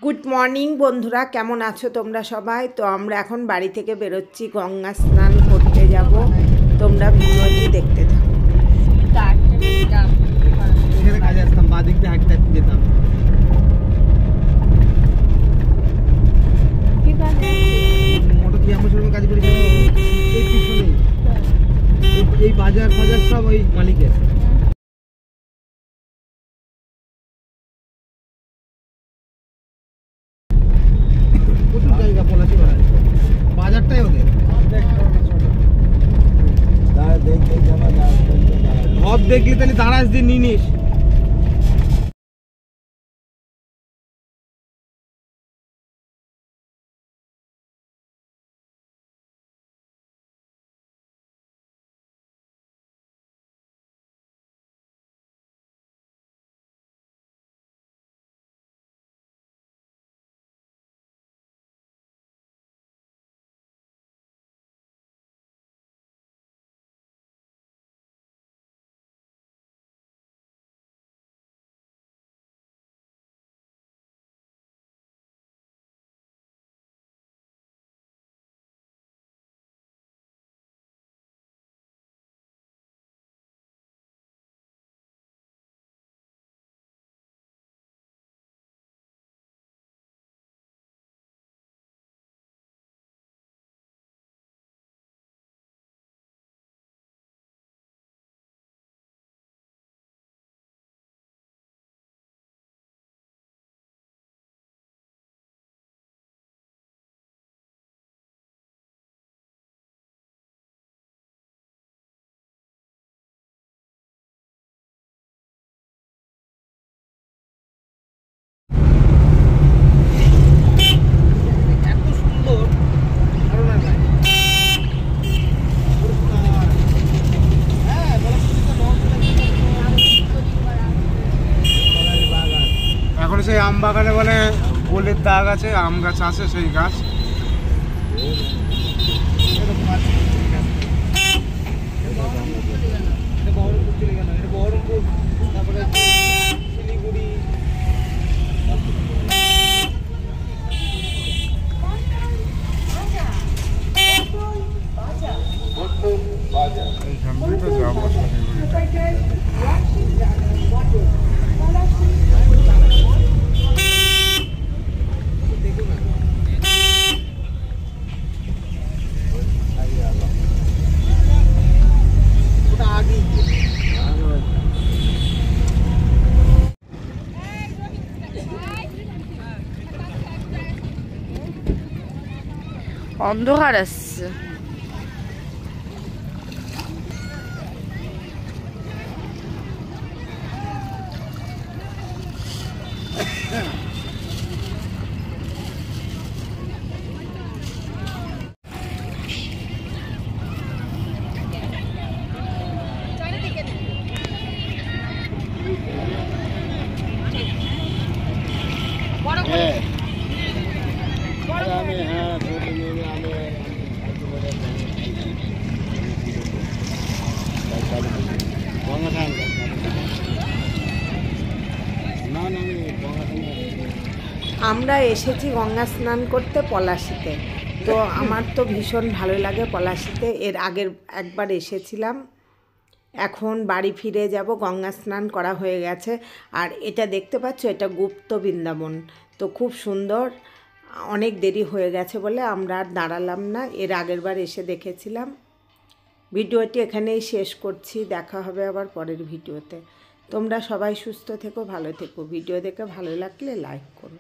Good morning বন্ধুরা, কেমন আছো তোমরা সবাই? তো আমরা এখন বাড়ি থেকে বেরোচ্ছি, গঙ্গা স্নান করতে যাব। তোমরা ভিডিওটি দেখতে থাকো। এখানে কাজে আসতাম, বাঁ দিক দিয়ে হাঁটতে হাঁটতে যেতাম। মোটর কি আমার সঙ্গে কাজ করেছি এই পিছনেই, এই বাজার ফাজার সব ওই মালিকের। প্রচুর জায়গা পলাশি বাজার, বাজারটাই ওদের। সব দেখলি তাহলে দাঁড়াস দিয়ে নিয়ে নিস। এখন সেই আম বাগানে বলে গোলের দাগ আছে, আম গাছ আছে, সেই গাছ। এইখান থেকে যাবো অন্ধকার আসছে। আমরা এসেছি গঙ্গা স্নান করতে পলাশিতে। তো আমার তো ভীষণ ভালো লাগে পলাশিতে। এর আগের একবার এসেছিলাম। এখন বাড়ি ফিরে যাব, গঙ্গা স্নান করা হয়ে গেছে। আর এটা দেখতে পাচ্ছ, এটা গুপ্ত বৃন্দাবন। তো খুব সুন্দর। অনেক দেরি হয়ে গেছে বলে আমরা আর দাঁড়ালাম না, এর আগের বার এসে দেখেছিলাম। ভিডিওটি এখানেই শেষ করছি, দেখা হবে আবার পরের ভিডিওতে। তোমরা সবাই সুস্থ থেকো, ভালো থেকো। ভিডিও দেখে ভালো লাগলে লাইক করো।